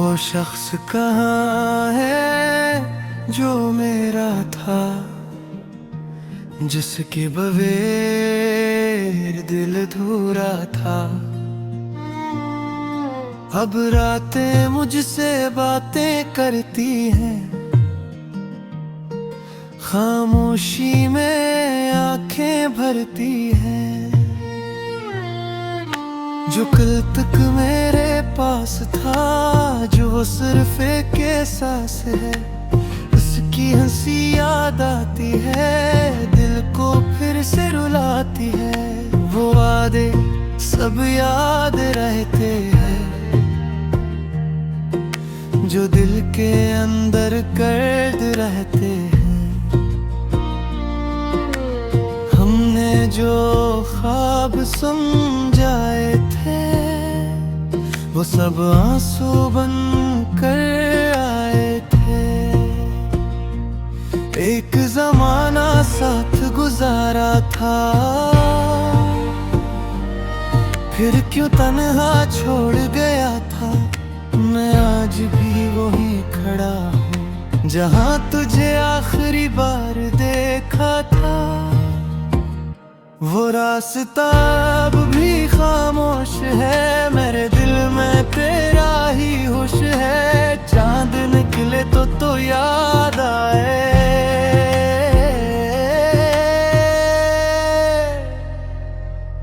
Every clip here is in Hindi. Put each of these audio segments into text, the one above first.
वो शख्स कहाँ है जो मेरा था, जिसके बगैर दिल अधूरा था। अब रातें मुझसे बातें करती हैं, खामोशी में आंखें भरती हैं। जो कल तक मेरे पास था, जो सिर्फ एक एहसास है, उसकी हंसी याद आती है, दिल को फिर से रुलाती है। वो वादे सब याद रहते हैं, जो दिल के अंदर कर्द रहते हैं। हमने जो ख्वाब समझाए थे, वो सब आंसू बन कर आए थे। एक जमाना साथ गुजारा था, फिर क्यों तन्हा छोड़ गया था। मैं आज भी वहीं खड़ा हूँ, जहाँ तुझे आखिरी बार देखा था। वो रास्ता अब भी खामोश है, मेरे दिल में तेरा ही होश है। चांद निकले तो याद आए,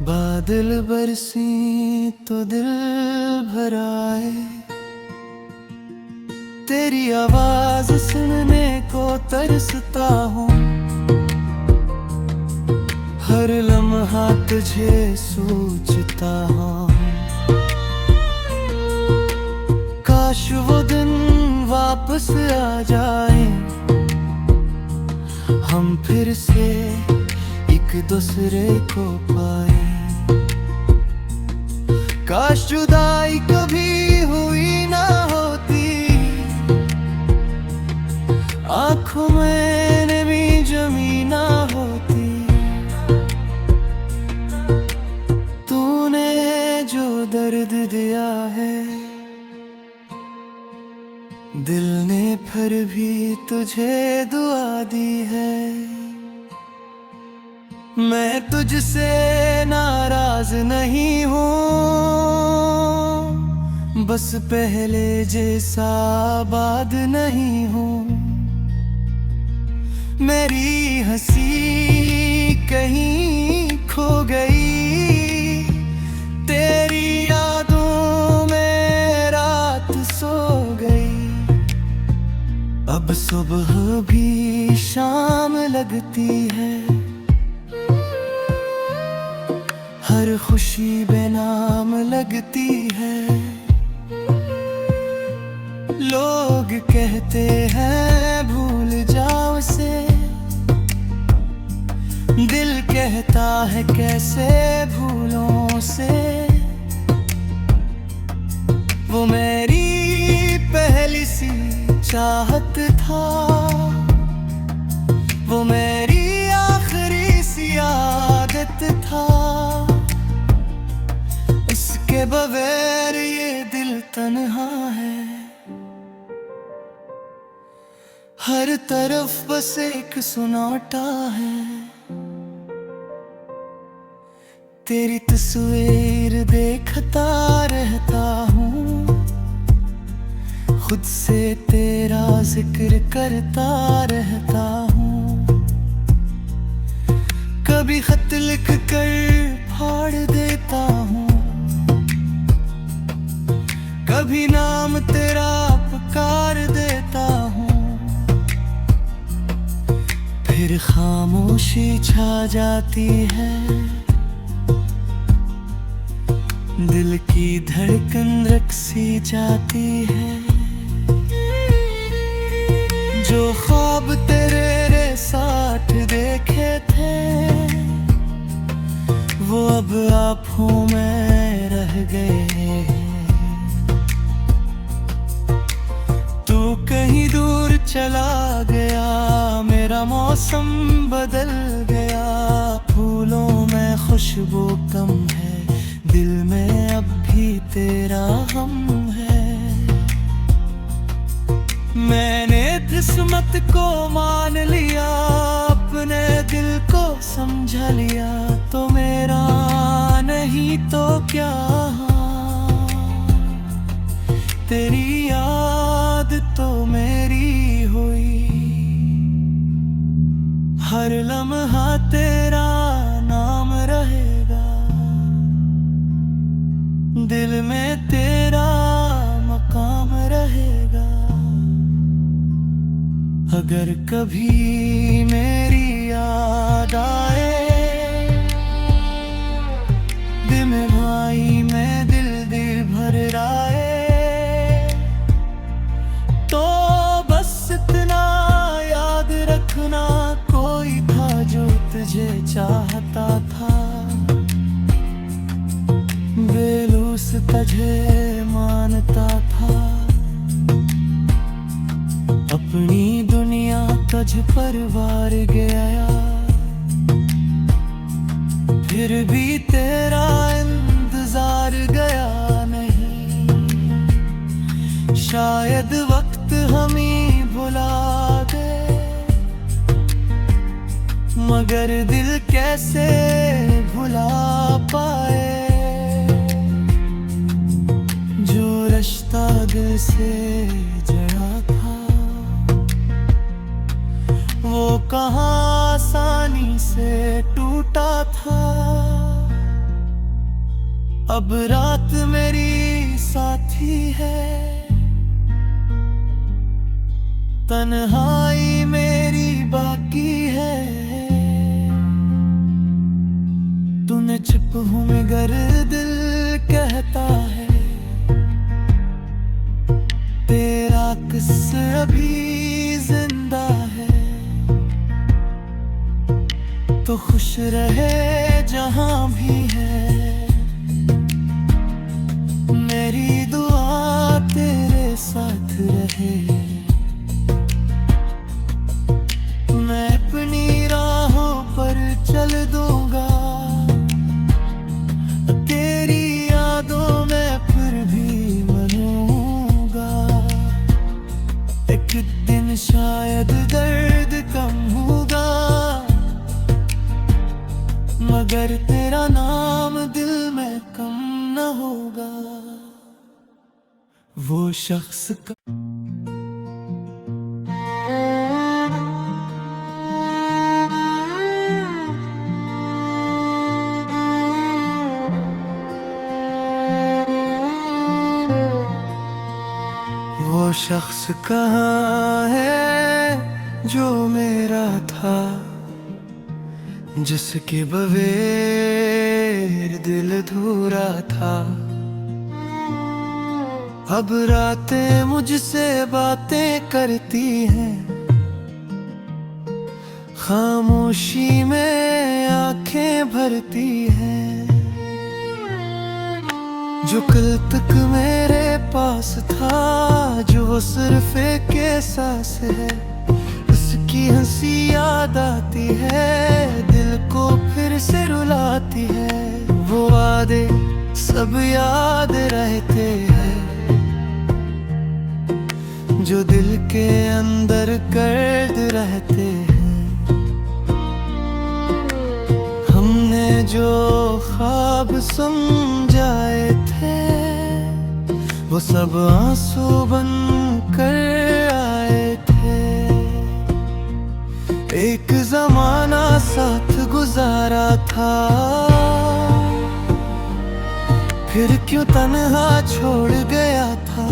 बादल बरसी तो दिल भर आए। तेरी आवाज सुनने को तरसता हूँ, हर लम्हा तुझे सोचता हूँ। काश वो दिन वापस आ जाए, हम फिर से एक दूसरे को पाए। काश जुदाई कभी हुई ना होती, आँखों में नमी जमी ना होती। तूने जो दर्द दिया है, दिल ने फिर भी तुझे दुआ दी है। मैं तुझसे नाराज नहीं हूँ, बस पहले जैसा आबाद नहीं हूँ। मेरी हंसी कहीं खो गई, तेरी यादों में रात सो गई। अब सुबह भी शाम लगती है, हर खुशी बेनाम लगती है। लोग कहते हैं भूल जाओ उसे, दिल कहता है कैसे भूलों से। वो मेरी पहली सी चाहत था, वो मेरी आखिरी सी आदत था। उसके बगैर ये दिल तन्हा है, हर तरफ बस एक सुनाटा है। तेरी तस्वीर देखता रहता हूँ, खुद से तेरा जिक्र करता रहता हूँ। कभी खत लिख कर फाड़ देता हूँ, कभी नाम तेरा पुकार देता हूँ। फिर खामोशी छा जाती है, दिल की धड़कन रक्सी जाती है। जो ख्वाब तेरे साथ देखे थे, वो अब आँखों में रह गए। तू कहीं दूर चला गया, मेरा मौसम बदल गया। फूलों में खुशबू कम है, दिल में अब भी तेरा हम है। किस्मत को मान लिया, अपने दिल को समझा लिया, तो मेरा नहीं तो क्या। तेरी याद तो मेरी हुई, हर लम्हा तेरा नाम रहेगा, दिल में तेरा मकाम रहेगा। अगर कभी मेरी याद आए, दिल में भाई मैं दिल भर आए, तो बस इतना याद रखना, कोई था जो तुझे चाहता था, बेलूस तुझे मानता था, अपनी दुनिया तुझ पर वार गया, फिर भी तेरा इंतजार गया नहीं। शायद वक्त हमें भुला दे, मगर दिल कैसे भुला पाए, जो रिश्ता दिल से जड़ा था, वो कहाँ आसानी से टूटा था। अब रात मेरी साथी है, तन्हाई मेरी बाकी है, तूने छिप हूँ मगर दिल कहता है, तेरा किस्सा अभी जिंदा है, तो खुश रहे जहां भी है। मेरी दुआ तेरे साथ रहे, मैं अपनी राहों पर चल दूंगा, तेरी यादों में फिर भी मनूंगा। एक दिन शायद दर्द कम होगा, मगर तेरा नाम दिल में कम न होगा। वो शख्स का वो शख्स कहाँ है जो मेरा था, जिसके बगैर दिल अधूरा था। अब रातें मुझसे बातें करती हैं, खामोशी में आंखें भरती हैं। जो कल तक मेरे पास था, जो सिर्फ एक एहसास है, उसकी हंसी याद आती है, दिल को फिर से रुलाती है। वो वादे सब याद रहते हैं, जो दिल के अंदर कर्द रहते हैं। हमने जो ख्वाब समझाए थे, वो सब आंसू बन कर आए थे। एक जमाना साथ गुजारा था, फिर क्यों तन्हा छोड़ गया था।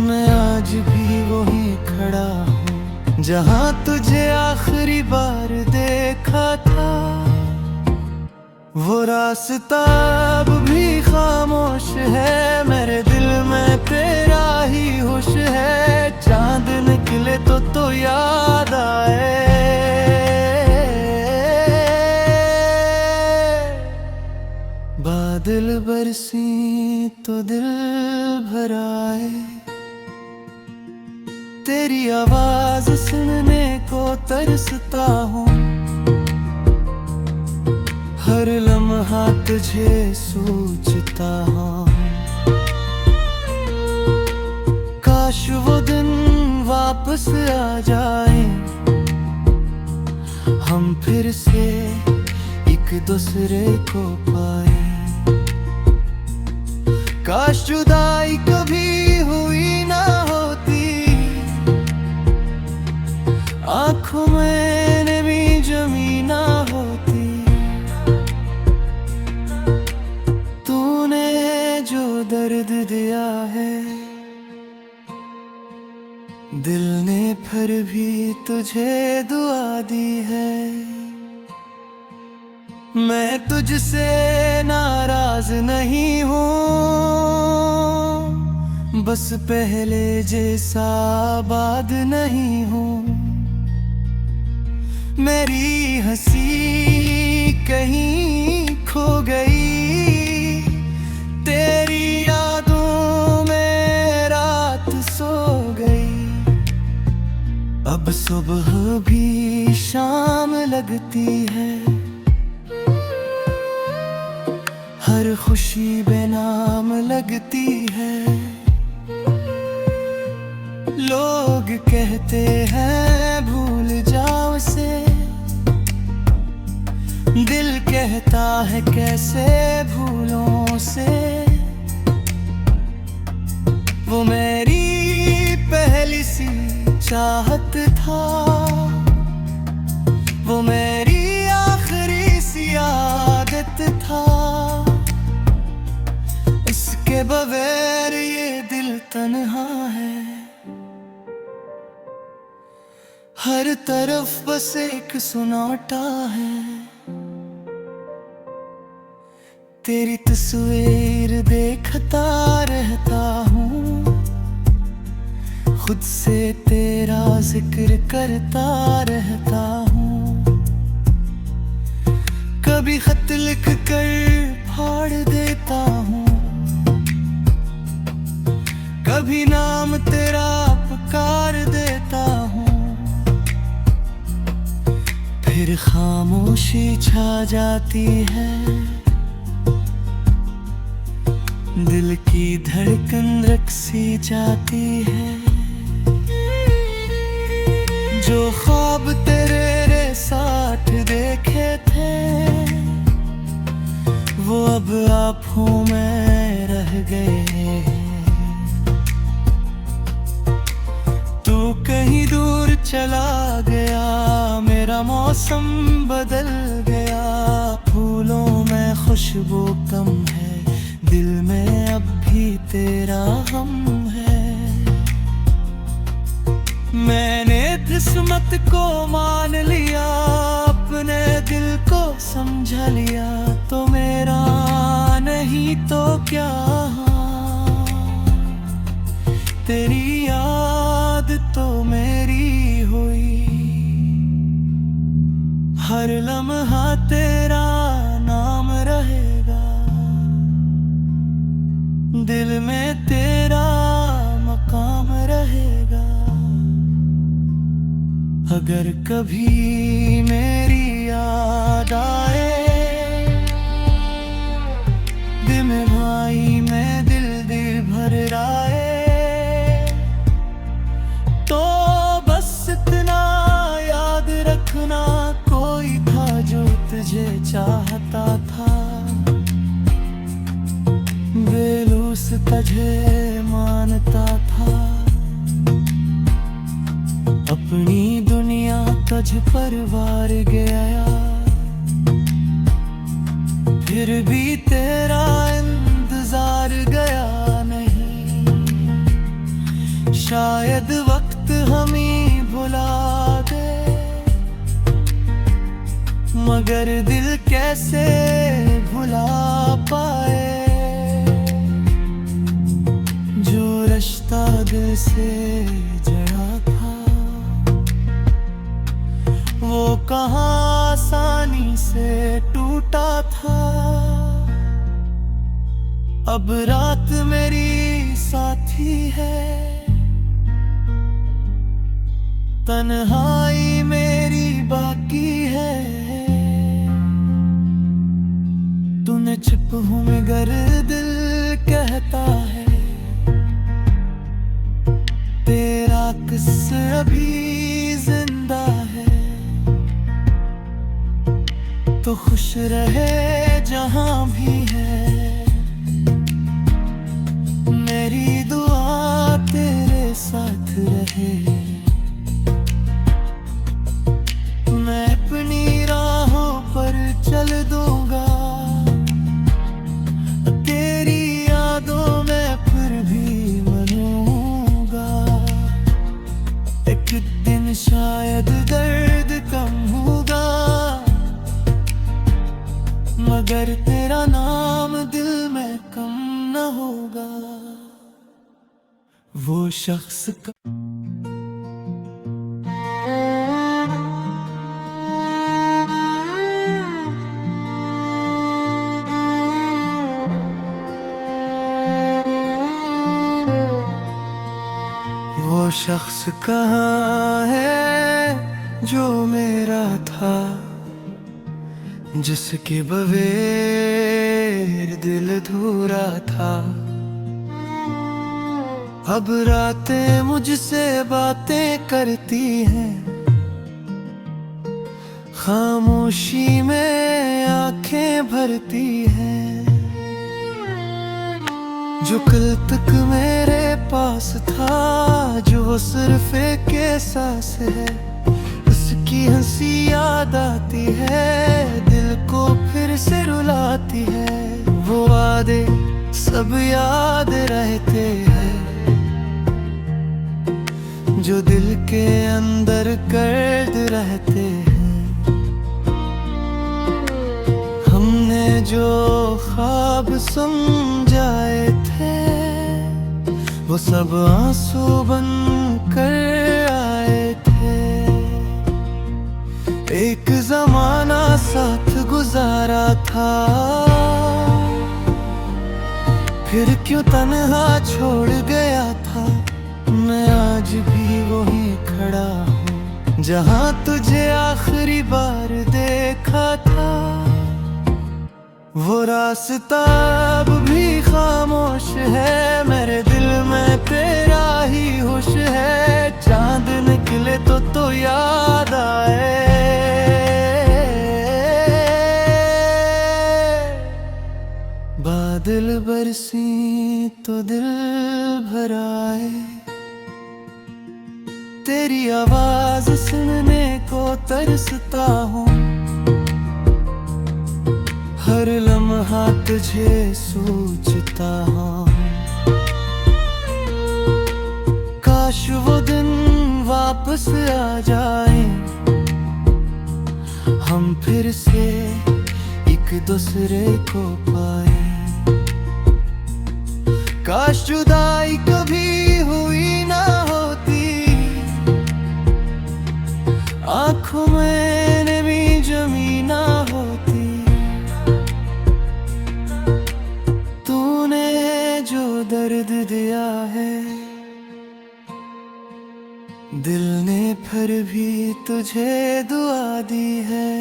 मैं आज भी वहीं खड़ा हूँ, जहाँ तुझे आखिरी बार देखा था। वो रास्ता अब भी खामोश है, मेरे दिल में तेरा ही होश है। चांद निकले तो याद आए, बादल बरसी तो दिल भर आए। तेरी आवाज सुनने को तरसता हूँ, हर लम्हा तुझे सोचता हूँ। काश वो दिन वापस वापस आ जाए, हम फिर से एक दूसरे को पाए। काश जुदाई कभी हुई ना होती, आंखों में नमी जमी ना होती। तूने जो दर्द दिया है, दिल ने फिर भी तुझे दुआ दी है। मैं तुझसे नाराज नहीं हूँ, बस पहले जैसा आबाद नहीं हूँ। मेरी हंसी कहीं खो गई, तेरी यादों में रात सो गई। अब सुबह भी शाम लगती है, हर खुशी बेनाम लगती है। लोग कहते हैं भूल जाओ उसे, दिल कहता है कैसे भूलों उसे। वो मेरी पहली सी चाहत था, वो मेरी आखिरी सी आदत था। उसके बगैर ये दिल तन्हा है, हर तरफ बस एक सुनाटा है। तेरी तस्वीर देखता रहता हूँ, खुद से तेरा जिक्र करता रहता हूँ। कभी खत लिख कर फाड़ देता हूँ, कभी नाम तेरा पुकार देता हूँ। फिर खामोशी छा जाती है, दिल की धड़कन रुक सी जाती है। जो ख्वाब तेरे साथ देखे थे, वो अब आँखों में रह गए। तू कहीं दूर चला गया, मेरा मौसम बदल गया। फूलों में खुशबू कम है, दिल में अब भी तेरा गम है। मैंने किस्मत को मान लिया, अपने दिल को समझा लिया। तो मेरा नहीं तो क्या, तेरी याद तो मेरी हुई। हर लम्हा तेरा नाम रहेगा, दिल में तेरा मकाम रहेगा। अगर कभी मेरी याद आए, दिल में भाई मैं दिल भर आए, तो बस इतना याद रखना, कोई था जो तुझे चाहता था। बेलूस तुझे मानता था, अपनी दुनिया तुझ पर वार गया। फिर भी तेरा इंतजार गया नहीं, शायद वक्त हमें भुला दे। मगर दिल कैसे भुला पाए, जो रिश्ता दिल से जड़ा था, वो कहाँ आसानी से टूटा था। अब रात मेरी साथी है, तन्हाई मेरी बाकी है। तूने छिप हूँ मगर दिल कहता है, तेरा मुझसे अभी जिंदा है, तो खुश रहे जहां भी है। मेरी दुआ तेरे साथ रहे, मैं अपनी राहों पर चल दूंगा, तेरी यादों में फिर भी मनूंगा। एक दिन शायद दर्द कम होगा, मगर तेरा नाम दिल में कम न होगा। वो शख्स का वो शख्स कहाँ है जो मेरा था, जिसके बगैर दिल अधूरा था। अब रातें मुझसे बातें करती हैं, खामोशी में आंखें भरती हैं। जो कल तक मेरे पास था, जो सिर्फ एक एहसास है, उसकी हंसी याद आती है, दिल को फिर से रुलाती है। वो वादे सब याद रहते हैं, जो दिल के अंदर कर्द रहते हैं। हमने जो ख्वाब समझाए थे, वो सब आंसू बन कर आए थे। एक जमाना साथ गुजारा था, फिर क्यों तन्हा छोड़ गया था। मैं आज भी वहीं खड़ा हूँ, जहाँ तुझे आखिरी बार देखा था। वो रास्ता अब भी खामोश है, मेरे दिल में तेरा ही होश है। चांद निकले तो याद आए, बादल बरसी तो दिल भर आए। तेरी आवाज सुनने को तरसता हूँ, हर लम्हा तुझे सोचता हूँ। काश वो दिन वापस आ जाए, हम फिर से एक दूसरे को पाए। काश जुदाई कभी हुई ना होती, आँखों में नमी जमी ना होती। तूने जो दर्द दिया है, दिल ने फिर भी तुझे दुआ दी है।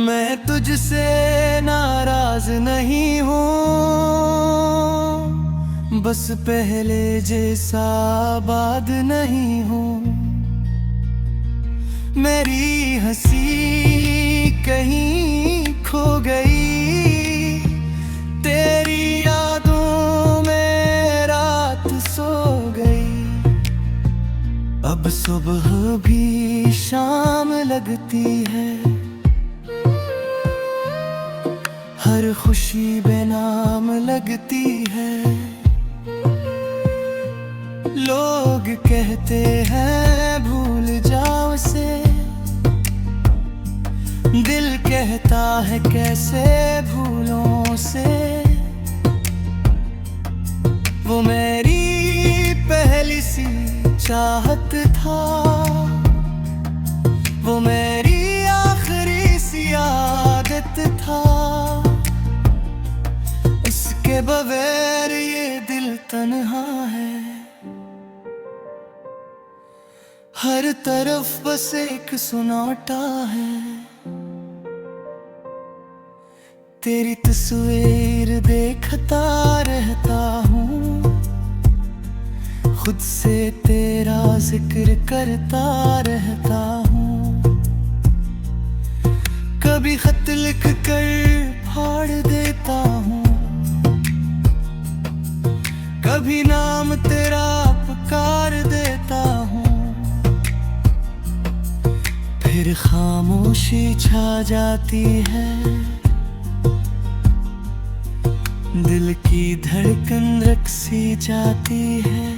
मैं तुझसे नाराज नहीं हूँ, बस पहले जैसा आबाद नहीं हूँ। मेरी हंसी कहीं खो गई, तेरी यादों में रात सो गई। अब सुबह भी शाम लगती है, हर खुशी बेनाम लगती है। लोग कहते हैं भूल जाओ उसे, दिल कहता है कैसे भूलों उसे। वो मेरी पहली सी चाहत था, वो मेरी आखिरी सी आदत था। उसके बगैर ये दिल तन्हा है, हर तरफ बस एक सुनाटा है। तेरी तस्वीर देखता रहता हूँ, खुद से तेरा जिक्र करता रहता हूँ। कभी खत लिख कर फाड़ देता हूँ, कभी नाम तेरा पुकार देता हूँ। फिर खामोशी छा जाती है, दिल की धड़कन रक सी जाती है।